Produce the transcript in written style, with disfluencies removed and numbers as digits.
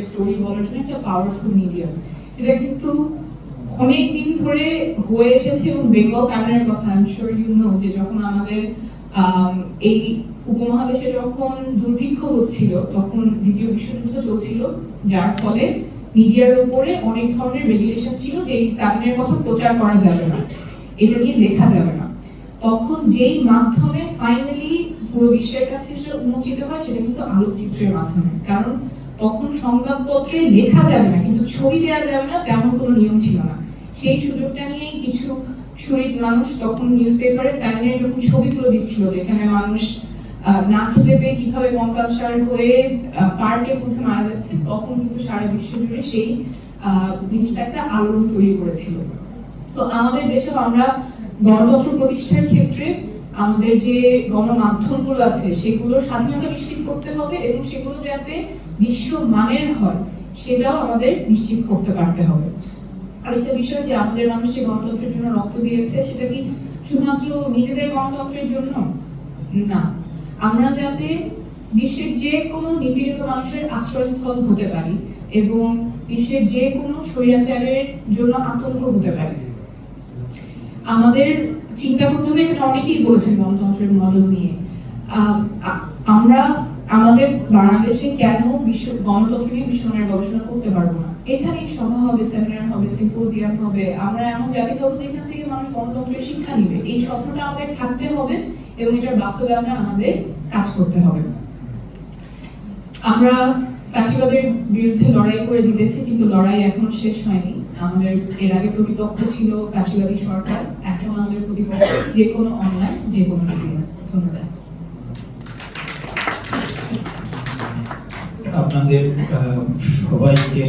Story বলার জন্য একটা পাওয়ারফুল মিডিয়াম, সেটা কিন্তু অনেক দিন ধরে হয়ে এসেছে। এবং বেঙ্গল ফ্যামিলির কথা I am sure you know, যে যখন আমাদের এই উপমহাদেশে যখন দুর্ভিক্ষ হচ্ছিল, তখন দ্বিতীয় বিশ্বযুদ্ধ চলছিল, যার ফলে মিডিয়ার উপরে অনেক ধরনের রেগুলেশন ছিল যে এই ফ্যামিলির কথা প্রচার করা যাবে না, এটা নিয়ে লেখা যাবে না। তখন যেই মাধ্যমে ফাইনালি পুরো বিশ্বের কাছে সেটা উন্মোচিত হয়, সেটা কিন্তু আলোকচিত্রের মাধ্যমে। কারণ তখন সংবাদপত্রে লেখা যাবে না, কিন্তু ছবি দেওয়া যাবে না, তেমন কোনো নিয়ম ছিল না। সেই সুযোগটা নিয়েই কিছু শরীফ মানুষ তখন নিউজ পেপারে ফ্যামিলির যখন ছবিগুলো দিচ্ছিল, যেখানে মানুষ না খেতে পেয়ে কিভাবে কঙ্কালসার হয়ে পার্কের মধ্যে মারা যাচ্ছে, তখন কিন্তু সারা বিশ্ব জুড়ে সেই জিনিসটা একটা আলোড়ন তৈরি করেছিল। তো আমাদের দেশেও আমরা গণতন্ত্র প্রতিষ্ঠার ক্ষেত্রে আমাদের যে গণমাধ্যমগুলো আছে সেগুলোর স্বাধীনতা নিশ্চিত করতে হবে, এবং সেগুলো যাতে বিশ্ব মানের হয় সেটাও আমাদের নিশ্চিত করতে পারতে হবে। আরেকটা বিষয়, যে আমাদের মানুষ যে গণতন্ত্রের জন্য রক্ত দিয়েছে, সেটা কি শুধুমাত্র নিজেদের গণতন্ত্রের জন্য না, আমরা যাতে বিশ্বের যে কোনো নিপীড়িত মানুষের আশ্রয়স্থল হতে পারি এবং বিশ্বের যে কোনো স্বৈরাচারের জন্য আতঙ্ক হতে পারি। আমাদের চিন্তা করতে হবে, এখানে অনেকেই বলেছেন গণতন্ত্রের মডেল নিয়ে, আমরা আমাদের বাংলাদেশে কেন গণতন্ত্র নিয়ে বিশ্বমানের গবেষণা করতে পারবো না? এখানেই সভা হবে, সেমিনার হবে, সিম্পোজিয়াম হবে, আমরা এমন জাতি হবো যেখান থেকে মানুষ গণতন্ত্রের শিক্ষা নিবে। এই স্বপ্নটা আমাদের থাকতে হবে এবং এটার বাস্তবায়নে আমাদের কাজ করতে হবে। আমরা ফ্যাসিবাদের বিরুদ্ধে লড়াই করে জিতেছি, কিন্তু লড়াই এখনো শেষ হয়নি। আমাদের এর আগে প্রতিপক্ষ ছিল ফ্যাসিবাদী সরকার, এখন আমাদের প্রতিপক্ষ যে কোনো অন্যায়, যে কোনো নিপীড়ন। ধন্যবাদ। আপনাদের সবাইকে